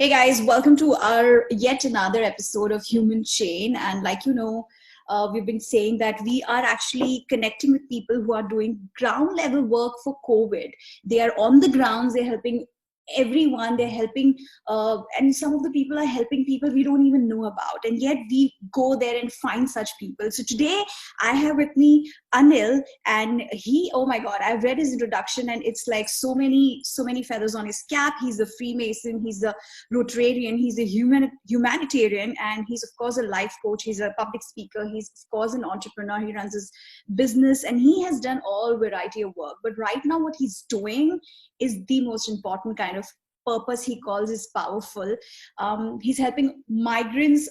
Hey guys, welcome to our yet another episode of Human Chain. And we've been saying that we are actually connecting with people who are doing ground level work for COVID. They are on the grounds, they're helping everyone, they're helping, and some of the people are helping people we don't even know about. And yet we go there and find such people. So today I have with me Anil, and oh my God, I've read his introduction and it's like so many feathers on his cap. He's a Freemason, he's a Rotarian, he's a humanitarian, and he's of course a life coach, he's a public speaker, he's of course an entrepreneur, he runs his business, and he has done all variety of work. But right now what he's doing is the most important kind of purpose he calls is powerful. He's helping migrants,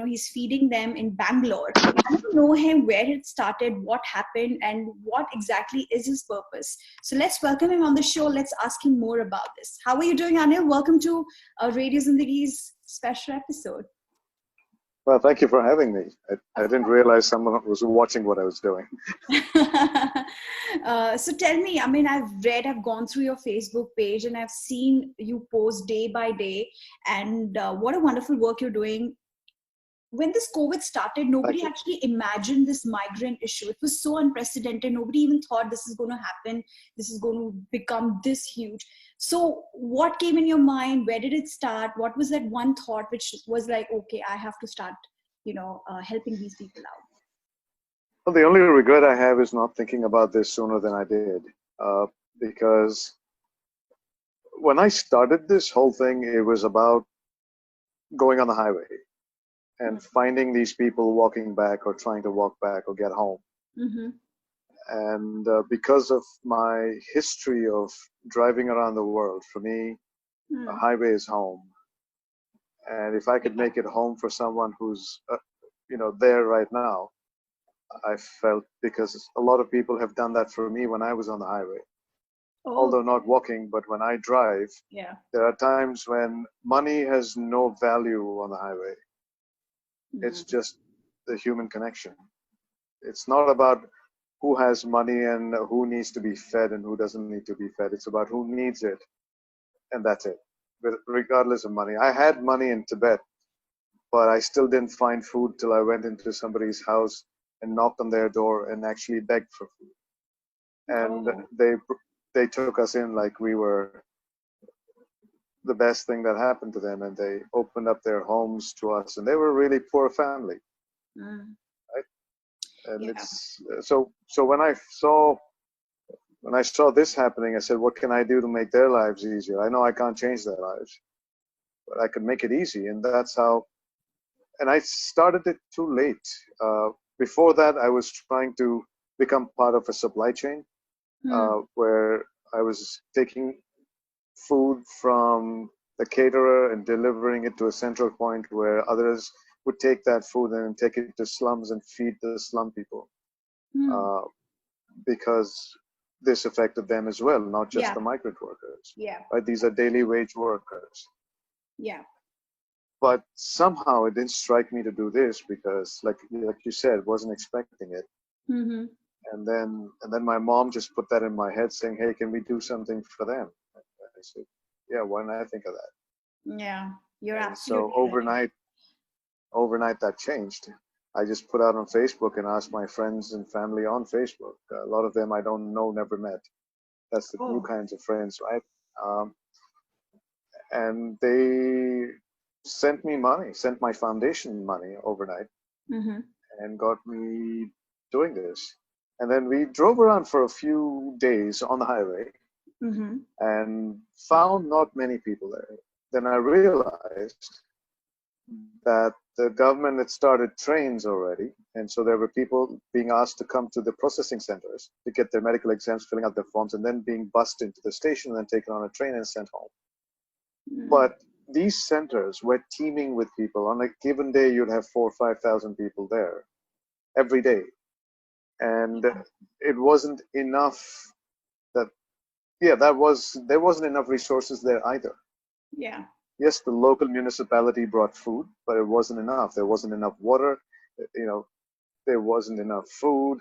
he's feeding them in Bangalore. I don't know him, where it started, what happened, and what exactly is his purpose. So let's welcome him on the show. Let's ask him more about this. How are you doing, Anil? Welcome to Radio Zindagi's special episode. Well, thank you for having me. I didn't realize someone was watching what I was doing. So tell me, I've gone through your Facebook page and I've seen you post day by day, and what a wonderful work you're doing. When this COVID started, nobody actually imagined this migrant issue. It was so unprecedented. Nobody even thought this is going to happen. This is going to become this huge. So what came in your mind? Where did it start? What was that one thought which was like, okay, I have to start, helping these people out? Well, the only regret I have is not thinking about this sooner than I did. Because when I started this whole thing, it was about going on the highway and finding these people walking back or trying to walk back or get home. Mm-hmm. And because of my history of driving around the world, for me, a highway is home. And if I could make it home for someone who's, there right now, I felt, because a lot of people have done that for me when I was on the highway. Although not walking, but when I drive, there are times when money has no value on the highway. It's just the human connection. It's not about who has money and who needs to be fed and who doesn't need to be fed. It's about who needs it, and that's it. But regardless of money, I had money in Tibet, but I still didn't find food till I went into somebody's house and knocked on their door and actually begged for food. And they took us in like we were the best thing that happened to them, and they opened up their homes to us, and they were a really poor family. Right? And it's so when I saw this happening, I said, what can I do to make their lives easier? I know I can't change their lives, but I can make it easy. And that's how, and I started it too late. Before that, I was trying to become part of a supply chain where I was taking food from the caterer and delivering it to a central point where others would take that food and take it to slums and feed the slum people. Because this affected them as well, not just the migrant workers. Right? These are daily wage workers. But somehow it didn't strike me to do this because, like you said, wasn't expecting it. And then my mom just put that in my head, saying, "Hey, can we do something for them?" I said, "Yeah, why not I think of that?" Yeah, you're absolutely so overnight that changed. I just put out on Facebook and asked my friends and family on Facebook. A lot of them I don't know, never met. That's the new kinds of friends, right? And they sent my foundation money overnight, and got me doing this. And then we drove around for a few days on the highway and found not many people there. Then I realized that the government had started trains already, and so there were people being asked to come to the processing centers to get their medical exams, filling out their forms, and then being bussed into the station and then taken on a train and sent home. But these centers were teeming with people. On a given day, you'd have 4,000 or 5,000 people there every day, and it wasn't enough. There wasn't enough resources there either. Yes, the local municipality brought food, but it wasn't enough. There wasn't enough water. There wasn't enough food.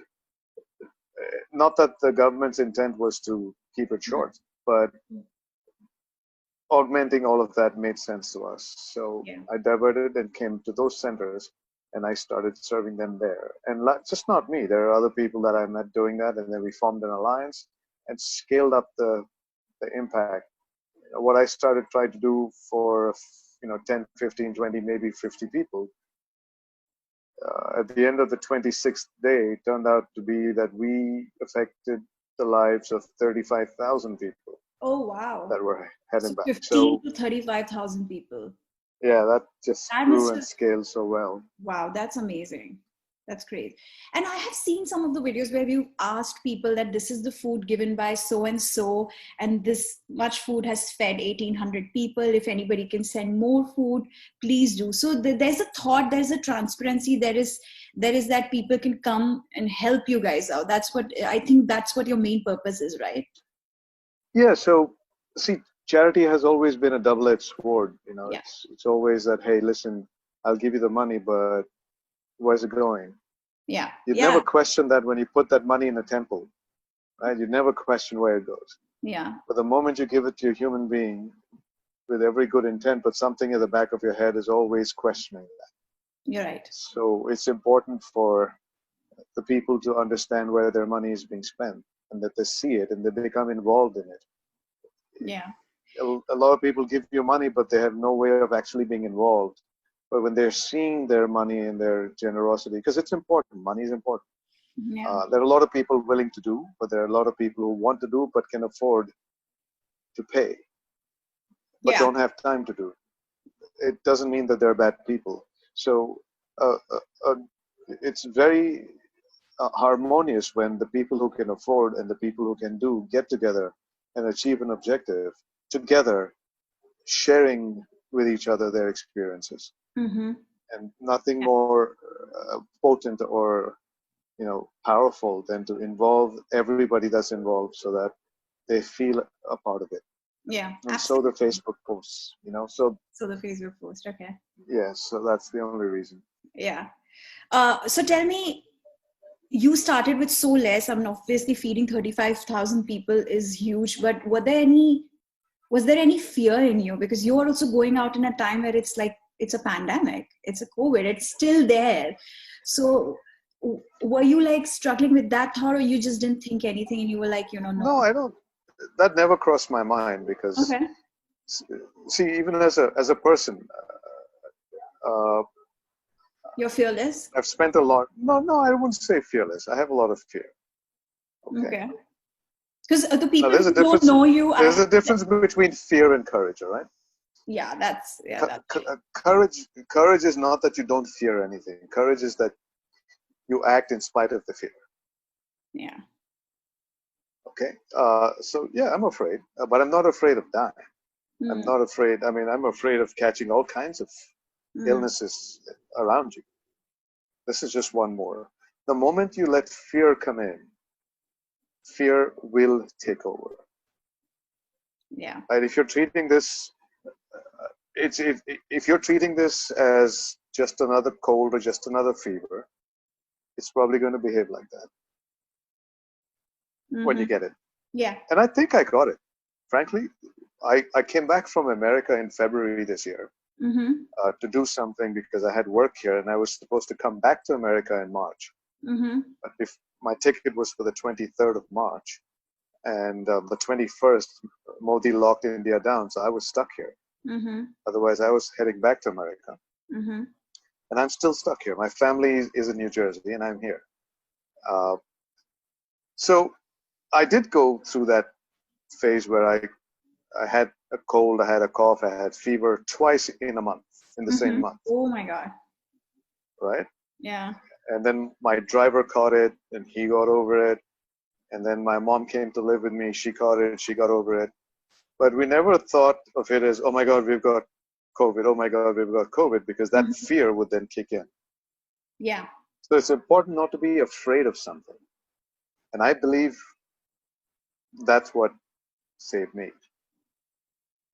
Not that the government's intent was to keep it short, but augmenting all of that made sense to us. So Yeah. I diverted and came to those centers, and I started serving them there. And just not me, there are other people that I met doing that, and then we formed an alliance and scaled up the impact. What I started trying to do for 10, 15, 20, maybe 50 people, at the end of the 26th day, it turned out to be that we affected the lives of 35,000 people Oh, wow. that were heading So back. 15 So to 35,000 people. yeah, that just That grew must and have, scaled so well. wow, that's amazing. That's great. And I have seen some of the videos where you asked people that this is the food given by so and so, and this much food has fed 1,800 people. If anybody can send more food, please do. So there's a thought, there's a transparency, there is that people can come and help you guys out. That's what I think. That's what your main purpose is, right? Yeah, so see, charity has always been a double-edged sword. Yeah. It's always that, hey, listen, I'll give you the money, but where's it going? Yeah. You'd Yeah. never question that when you put that money in a temple, right? You'd never question where it goes. Yeah. But the moment you give it to a human being with every good intent, but something in the back of your head is always questioning that. You're right. So it's important for the people to understand where their money is being spent and that they see it and they become involved in it. Yeah. A lot of people give you money, but they have no way of actually being involved. But when they're seeing their money and their generosity, because it's important, money is important. Yeah. There are a lot of people willing to do, but there are a lot of people who want to do but can afford to pay, but Yeah. don't have time to do. It doesn't mean that they're bad people. So uh, uh, uh, it's very harmonious when the people who can afford and the people who can do get together and achieve an objective together, sharing with each other their experiences. Mm-hmm. And nothing more potent or powerful than to involve everybody that's involved so that they feel a part of it. Yeah. And so the Absolutely. Facebook posts, so So the Facebook post. Okay. yeah, so that's the only reason. Yeah. So tell me, you started with so less. I mean, obviously, feeding 35,000 people is huge. But was there any fear in you, because you are also going out in a time where it's like it's a pandemic, it's a COVID, it's still there. So were you like struggling with that thought, or you just didn't think anything and you were like, no? No, I don't. That never crossed my mind because, Okay. see, even as a person, uh, You're fearless. I've spent a lot. No, no, I wouldn't say fearless. I have a lot of fear. Okay. Okay. Because the Now people there's a who don't difference. know you, There's a difference between fear and courage. All right. yeah, that's Courage is not that you don't fear anything. Courage is that you act in spite of the fear. yeah. Okay. So yeah, I'm afraid, but I'm not afraid of dying. I'm Mm, not afraid. I mean, I'm afraid of catching all kinds of mm, illnesses around you. This is just one more. The moment you let fear come in, fear will take over. yeah. Right? If you're treating this, it's if you're treating this as just another cold or just another fever, it's probably going to behave like that when Mm-hmm. you get it. Yeah. And I think I got it. Frankly, I came back from America in February this year Mm-hmm. to do something because I had work here and I was supposed to come back to America in March. Mm-hmm. But if my ticket was for the 23rd of March, and the 21st, Modi locked India down, so I was stuck here. Mm-hmm. Otherwise, I was heading back to America. Mm-hmm. And I'm still stuck here. My family is in New Jersey, and I'm here. Uh, so I did go through that phase where I had a cold, I had a cough, I had fever twice in a month, in the same Mm-hmm. month, Oh my God. right? Yeah. And then my driver caught it, and he got over it. And then my mom came to live with me. She caught it, she got over it. But we never thought of it as, oh my God, we've got COVID. Oh my God, we've got COVID, because that Mm-hmm. fear would then kick in. Yeah. So it's important not to be afraid of something. And I believe that's what saved me.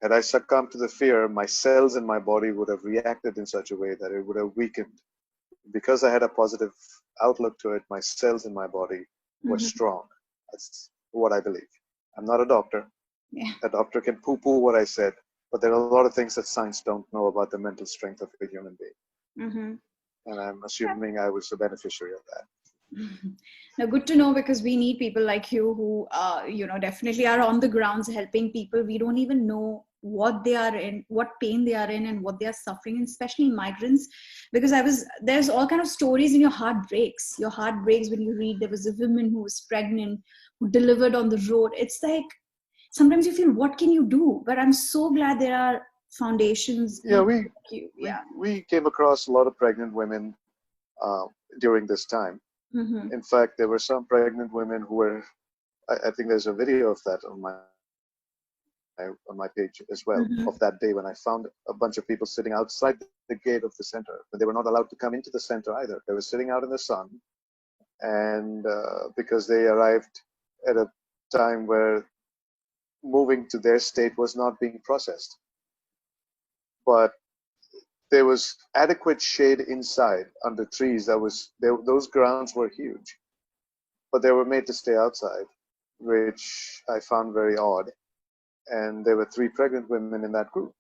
Had I succumbed to the fear, my cells in my body would have reacted in such a way that it would have weakened. Because I had a positive outlook to it, my cells in my body were Mm-hmm. strong. That's what I believe. I'm not a doctor. Yeah. A doctor can poo-poo what I said, But there are a lot of things that science don't know about the mental strength of a human being. Mm-hmm. And I'm assuming I was the beneficiary of that. Now, good to know, because we need people like you who, definitely are on the grounds helping people. We don't even know what they are in, what pain they are in, and what they are suffering, and especially migrants. Because there's all kind of stories, and your heart breaks. Your heart breaks when you read there was a woman who was pregnant, who delivered on the road. It's like, sometimes you feel, what can you do? But I'm so glad there are foundations. Yeah, we came across a lot of pregnant women during this time. Mm-hmm. In fact, there were some pregnant women who were, I think there's a video of that on my page as well, Mm-hmm. of that day when I found a bunch of people sitting outside the gate of the center, but they were not allowed to come into the center either. They were sitting out in the sun, and because they arrived at a time where moving to their state was not being processed. But there was adequate shade inside under trees. Those grounds were huge, but they were made to stay outside, which I found very odd. And there were 3 pregnant women in that group.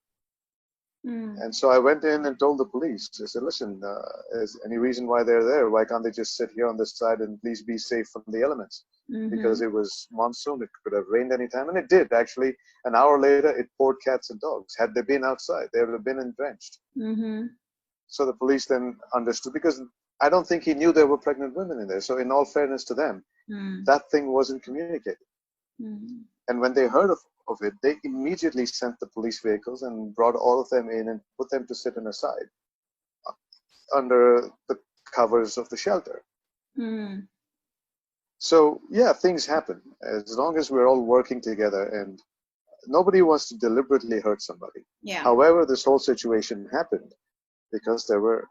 And so I went in and told the police. I said, listen, is any reason why they're there? Why can't they just sit here on this side and please be safe from the elements? Mm-hmm. Because it was monsoon, it could have rained anytime, and it did actually. An hour later, it poured cats and dogs. Had they been outside, they would have been drenched. Mm-hmm. So the police then understood, because I don't think he knew there were pregnant women in there. So in all fairness to them, that thing wasn't communicated. And when they heard of it, they immediately sent the police vehicles and brought all of them in and put them to sit on a side under the covers of the shelter. So yeah, things happen as long as we're all working together, and nobody wants to deliberately hurt somebody. Yeah. However, this whole situation happened because there were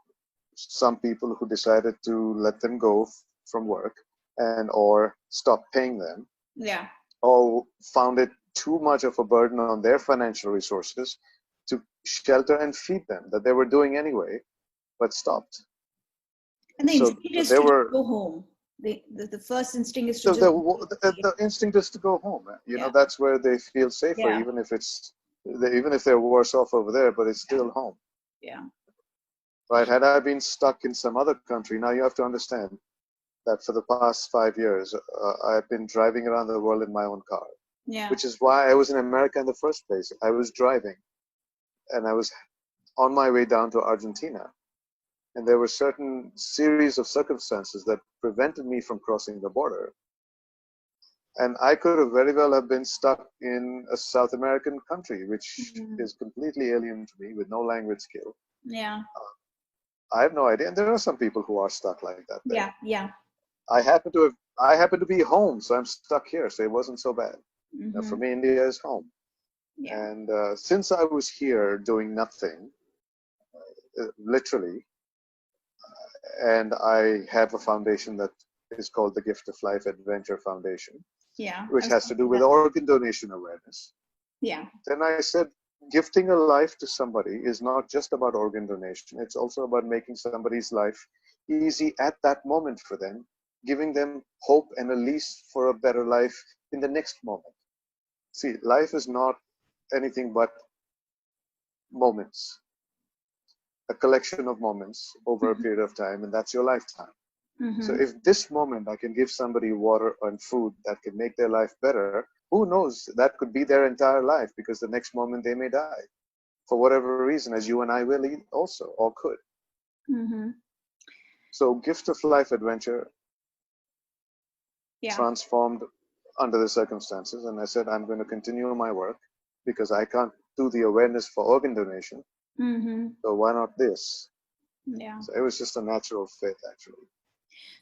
some people who decided to let them go from work or stop paying them. Yeah. Or found it too much of a burden on their financial resources to shelter and feed them, that they were doing anyway, but stopped. And the instinct is to go home. The first instinct is to the instinct is to go home. You know, that's where they feel safer, even if they're worse off over there, but it's still home. Yeah. Right. Had I been stuck in some other country, now you have to understand that for the past 5 years, I've been driving around the world in my own car. Yeah. Which is why I was in America in the first place. I was driving, and I was on my way down to Argentina. And there were certain series of circumstances that prevented me from crossing the border. And I could have very well have been stuck in a South American country, which is completely alien to me, with no language skill. Yeah. I have no idea. And there are some people who are stuck like that there. Yeah, yeah. I happen to be home, so I'm stuck here, so it wasn't so bad. For me, India is home. Yeah. And since I was here doing nothing, literally, and I have a foundation that is called the Gift of Life Adventure Foundation, which has to do with organ donation awareness. Yeah. Then I said, gifting a life to somebody is not just about organ donation. It's also about making somebody's life easy at that moment for them, giving them hope and a lease for a better life in the next moment. See, life is not anything but moments, a collection of moments over a period of time, and that's your lifetime. So if this moment I can give somebody water and food that can make their life better, who knows, that could be their entire life, because the next moment they may die for whatever reason, as you and I will also, or could. So Gift of Life Adventure transformed under the circumstances, and I said, I'm going to continue my work because I can't do the awareness for organ donation. So why not this? Yeah. So it was just a natural fit, actually.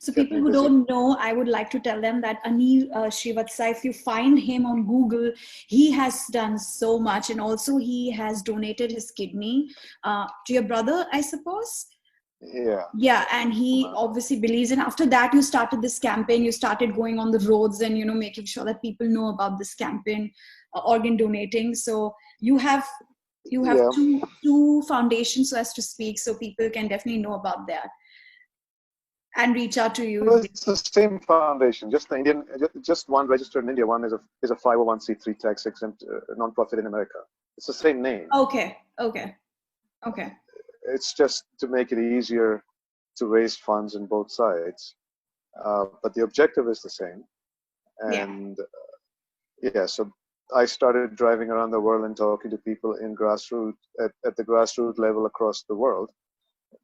So people who don't know, I would like to tell them that Anil Srivatsa, if you find him on Google, he has done so much, and also he has donated his kidney to your brother, I suppose. Yeah, and he obviously believes in. After that, you started this campaign. You started going on the roads and making sure that people know about this campaign, organ donating. So you have two foundations, so as to speak, so people can definitely know about that and reach out to you. Well, it's the same foundation, just just one registered in India. One is a 501c3 tax exempt non-profit in America. It's the same name. Okay. It's just to make it easier to raise funds on both sides. But the objective is the same. Yeah. And yeah, so I started driving around the world and talking to people in at the grassroots level across the world,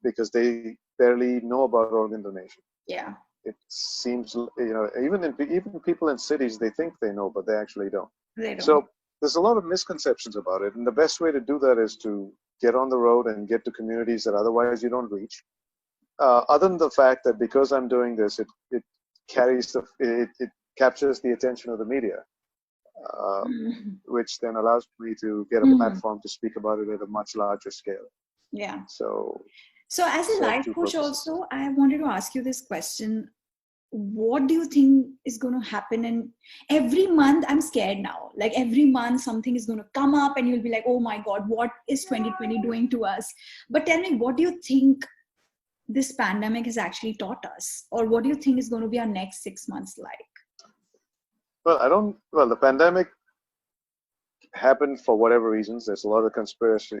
because they barely know about organ donation. Yeah. It seems, even people in cities, they think they know, but they actually don't. They don't. So there's a lot of misconceptions about it, and the best way to do that is to get on the road and get to communities that otherwise you don't reach. Other than the fact that because I'm doing this, it captures the attention of the media, which then allows me to get a platform to speak about it at a much larger scale. Yeah. So as a life coach also, I wanted to ask you this question. What do you think is going to happen? And every month I'm scared now. Like every month something is going to come up and you'll be like, oh my God, what is 2020 doing to us? But tell me, what do you think this pandemic has actually taught us? Or what do you think is going to be our next 6 months like? Well, the pandemic happened for whatever reasons. There's a lot of conspiracy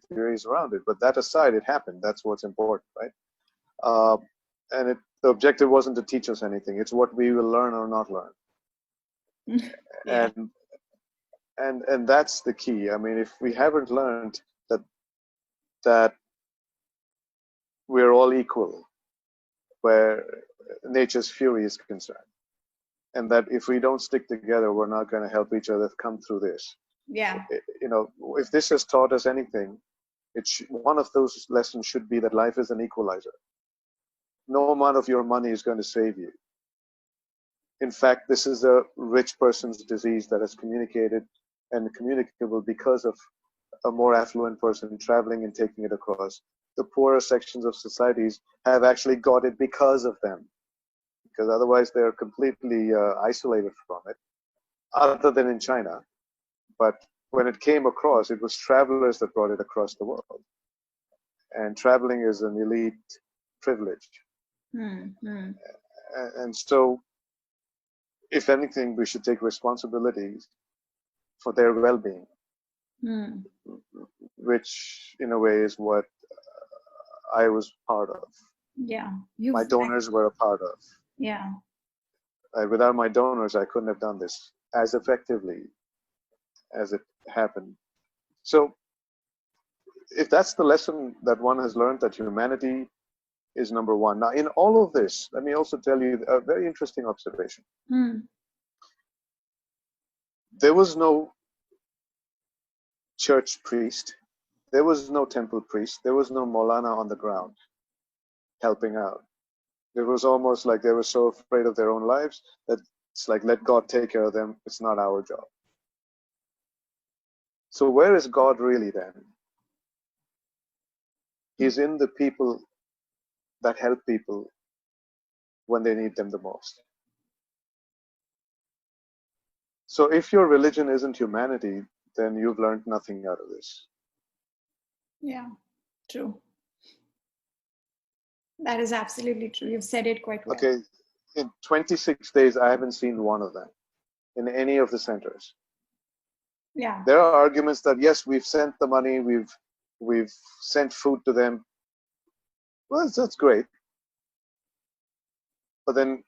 theories around it, but that aside, it happened. That's what's important, right? And the objective wasn't to teach us anything. It's what we will learn or not learn. Yeah. And that's the key. I mean, if we haven't learned that we're all equal where nature's fury is concerned, and that if we don't stick together, we're not going to help each other come through this. Yeah. If this has taught us anything, one of those lessons should be that life is an equalizer. No amount of your money is going to save you. In fact, this is a rich person's disease that is communicated and communicable because of a more affluent person traveling and taking it across. The poorer sections of societies have actually got it because of them, because otherwise they're completely isolated from it, other than in China. But when it came across, it was travelers that brought it across the world. And traveling is an elite privilege. Mm-hmm. And so, if anything, we should take responsibilities for their well-being, which in a way is what I was part of. Yeah. My donors were a part of. Yeah. Without my donors, I couldn't have done this as effectively as it happened. So if that's the lesson that one has learned, that humanity is number one. Now, in all of this, let me also tell you a very interesting observation. There was no church priest. There was no temple priest. There was no Maulana on the ground helping out. It was almost like they were so afraid of their own lives that it's like, let God take care of them. It's not our job. So where is God really then? He's in the people that help people when they need them the most. So if your religion isn't humanity, then you've learned nothing out of this. Yeah, true. That is absolutely true. You've said it quite well. Okay, in 26 days, I haven't seen one of them in any of the centers. Yeah. There are arguments that, yes, we've sent the money, we've sent food to them. Well, that's great. But then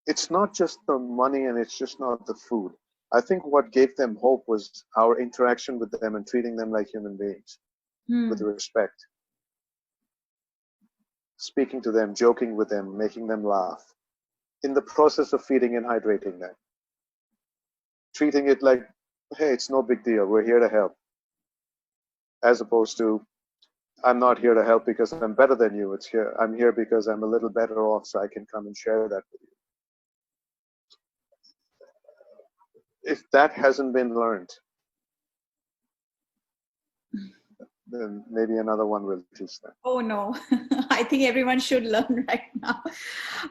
it's not just the money and it's just not the food. I think what gave them hope was our interaction with them and treating them like human beings with respect. Speaking to them, joking with them, making them laugh. In the process of feeding and hydrating them. Treating it like, hey, it's no big deal. We're here to help. As opposed to, I'm not here to help because I'm better than you. I'm here because I'm a little better off, so I can come and share that with you. If that hasn't been learned, then maybe another one will teach them. Oh no, I think everyone should learn right now.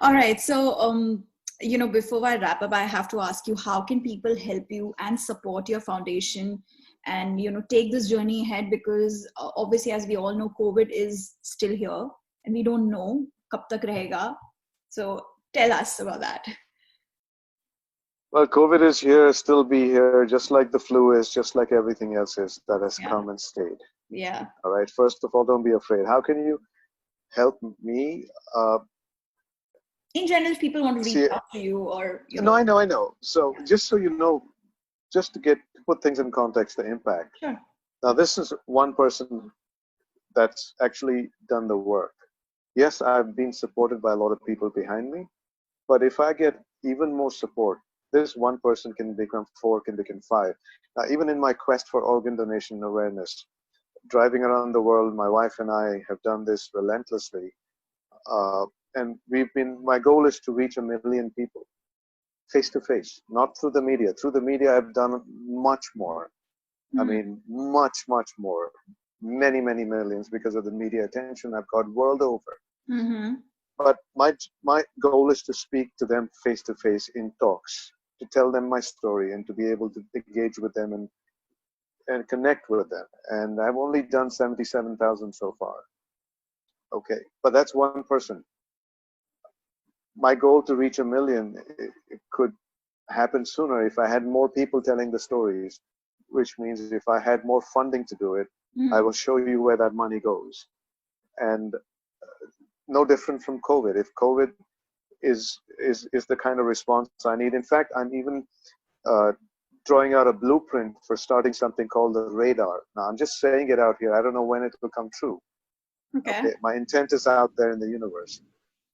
All right, so before I wrap up, I have to ask you, how can people help you and support your foundation and take this journey ahead? Because obviously, as we all know, COVID is still here and we don't know kab tak rahega. So tell us about that. Well, COVID is here, still be here, just like the flu is, just like everything else is that has Yeah. come and stayed. Yeah. All right. First of all, don't be afraid. How can you help me? In general, if people want to reach See, out to you or, no, I know. So yeah. just so you know, just to put things in context, the impact. Sure. Now, this is one person that's actually done the work. Yes, I've been supported by a lot of people behind me, but if I get even more support, this one person can become four, can become five. Now, even in my quest for organ donation awareness, driving around the world, my wife and I have done this relentlessly. And my goal is to reach 1 million people face to face, not through the media. Through the media, I've done much more. I Mm. mean, much, much more. Many, many millions because of the media attention I've got world over. Mm-hmm. But my goal is to speak to them face to face in talks, to tell them my story and to be able to engage with them and connect with them. And I've only done 77,000 so far. Okay, but that's one person. My goal to reach 1 million, it could happen sooner if I had more people telling the stories, which means if I had more funding to do it, I Mm. will show you where that money goes. And no different from COVID. If COVID is the kind of response I need. In fact, I'm even uh, drawing out a blueprint for starting something called the radar. Now, I'm just saying it out here. I don't know when it will come true. Okay. Okay, my intent is out there in the universe,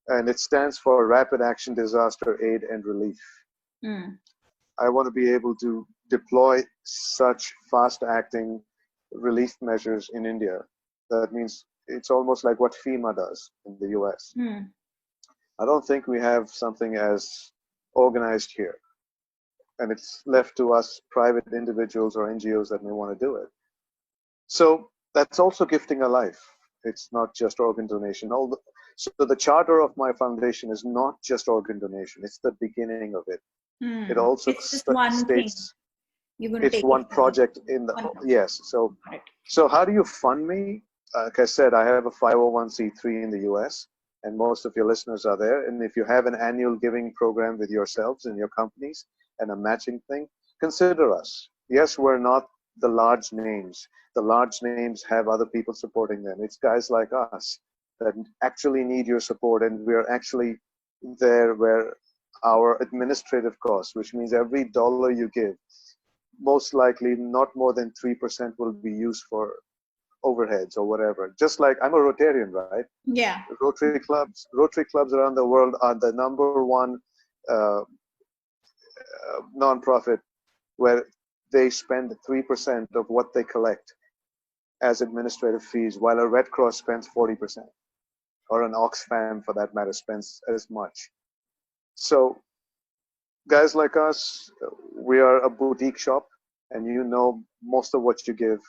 and it stands for Rapid Action Disaster Aid and Relief. Mm. I want to be able to deploy such fast-acting relief measures in India. That means it's almost like what FEMA does in the US. Mm. I don't think we have something as organized here. And it's left to us private individuals or NGOs that may want to do it. So that's also gifting a life. It's not just organ donation. So the charter of my foundation is not just organ donation. It's the beginning of it. It Mm. also It's just one thing. states You're going to it's take it one forward. project in the, One project. yes. Got it. So how do you fund me? Like I said, I have a 501c3 in the US, and most of your listeners are there. And if you have an annual giving program with yourselves and your companies and a matching thing, consider us. Yes, we're not the large names. The large names have other people supporting them. It's guys like us that actually need your support, and we're actually there where our administrative costs, which means every dollar you give, most likely not more than 3% will be used for overheads or whatever. Just like I'm a Rotarian, right? Yeah. Rotary clubs around the world are the number one nonprofit where they spend 3% of what they collect as administrative fees, while a Red Cross spends 40%, or an Oxfam for that matter spends as much. So guys like us, we are a boutique shop, and you know most of what you give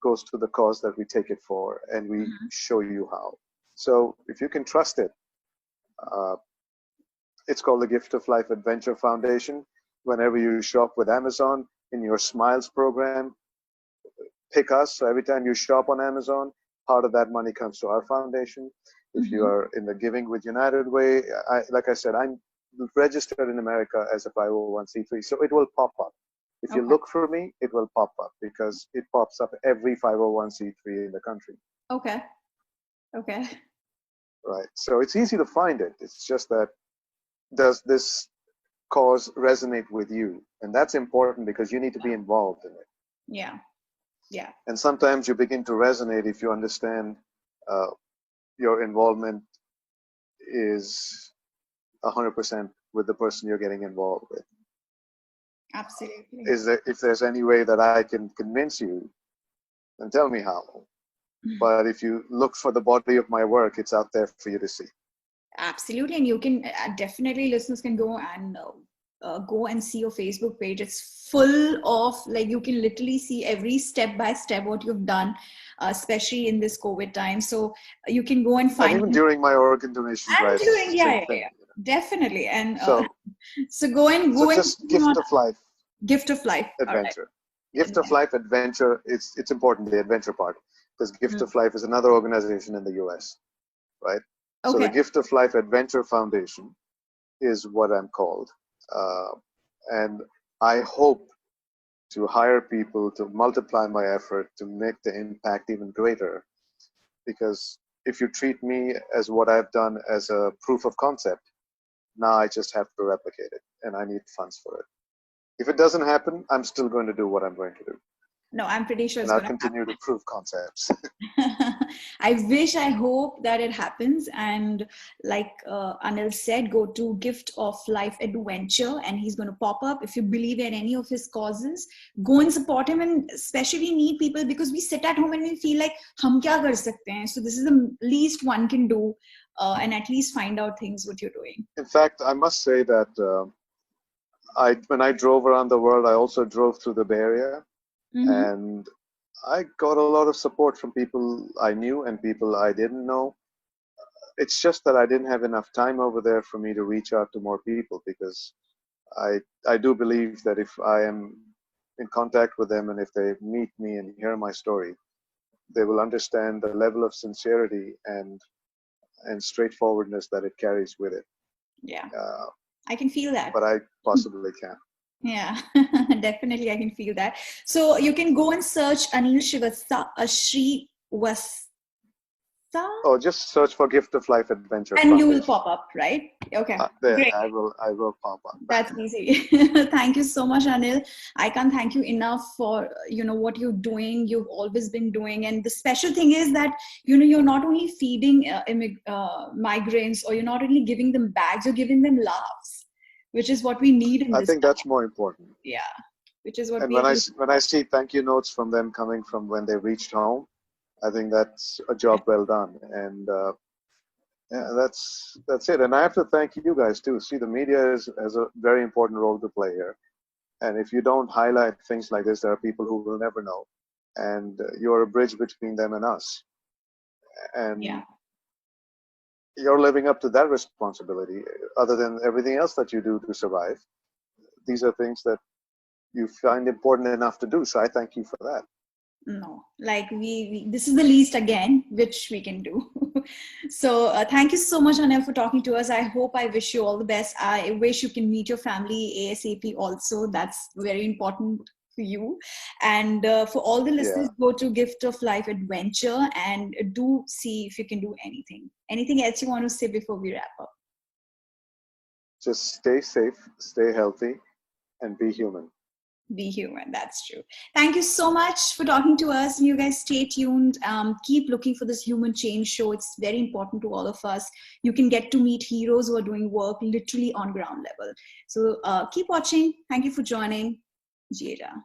goes to the cause that we take it for, and we Mm-hmm. show you how. So if you can trust it, uh, it's called the Gift of Life Adventure Foundation. Whenever you shop with Amazon in your Smiles program, pick us. So every time you shop on Amazon, part of that money comes to our foundation. If you Mm-hmm. are in the Giving with United Way, like I said, I'm registered in America as a 501c3, so it will pop up. If you Okay. look for me, it will pop up because it pops up every 501c3 in the country. Okay. Okay. Right. So it's easy to find it. It's just that, does this cause resonate with you? And that's important because you need to be involved in it. Yeah. Yeah. And sometimes you begin to resonate if you understand uh, your involvement is 100% with the person you're getting involved with. Absolutely. If there's any way that I can convince you, then tell me how. But if you look for the body of my work, it's out there for you to see. Absolutely. And you can definitely, listeners can go and see your Facebook page. It's full of, like, you can literally see every step by step what you've done, especially in this COVID time. So you can go and And find even during my organ donation and drives, doing, same yeah, thing. definitely. And So, so go and just see on Gift of Life Gift of Life. All right. Adventure. Gift of Life Adventure, it's important, the adventure part, because Gift Mm. of Life is another organization in the US, right? So Okay. the Gift of Life Adventure Foundation is what I'm called. And I hope to hire people to multiply my effort to make the impact even greater. Because if you treat me as what I've done as a proof of concept, now I just have to replicate it, and I need funds for it. If it doesn't happen, I'm still going to do what I'm going to do. No, I'm pretty sure and it's I'll going to continue happen. to prove concepts. I hope that it happens. And like Anil said, go to Gift of Life Adventure and he's going to pop up. If you believe in any of his causes, go and support him, and especially need people, because we sit at home and we feel like, hum kya kar sakte hain? So this is the least one can do, and at least find out things what you're doing. In fact, I must say that when I drove around the world, I also drove through the Bay Area. Mm-hmm. And I got a lot of support from people I knew and people I didn't know. It's just that I didn't have enough time over there for me to reach out to more people, because I do believe that if I am in contact with them and if they meet me and hear my story, they will understand the level of sincerity and straightforwardness that it carries with it. Yeah, I can feel that. But I possibly can. Yeah, definitely I can feel that. So you can go and search Anil Shrivastava. Oh, just search for Gift of Life Adventure And you will Foundation. pop up, right? Okay, There, great. I will pop up. That's easy. Thank you so much, Anil. I can't thank you enough for what you're doing. You've always been doing, and the special thing is that you're not only feeding migrants, or you're not only giving them bags, you're giving them laughs, which is what we need in I this think time. that's more important. Yeah, which is what And we when I see thank you notes from them coming from when they reached home, I think that's a job well done. And yeah, that's it. And I have to thank you guys too. See, the media has a very important role to play here. And if you don't highlight things like this, there are people who will never know. And you're a bridge between them and us. And yeah. you're living up to that responsibility, other than everything else that you do to survive. These are things that you find important enough to do. So I thank you for that. No, like we this is the least again which we can do. So thank you so much, Anil, for talking to us. I wish you all the best. I wish you can meet your family ASAP also. That's very important for you. And for all the listeners, Yeah. go to Gift of Life Adventure and do see if you can do anything else you want to say before we wrap up. Just stay safe, stay healthy, and be human. Be human. That's true. Thank you so much for talking to us. You guys stay tuned. Keep looking for this Human Change show. It's very important to all of us. You can get to meet heroes who are doing work literally on ground level. So keep watching. Thank you for joining. Jira.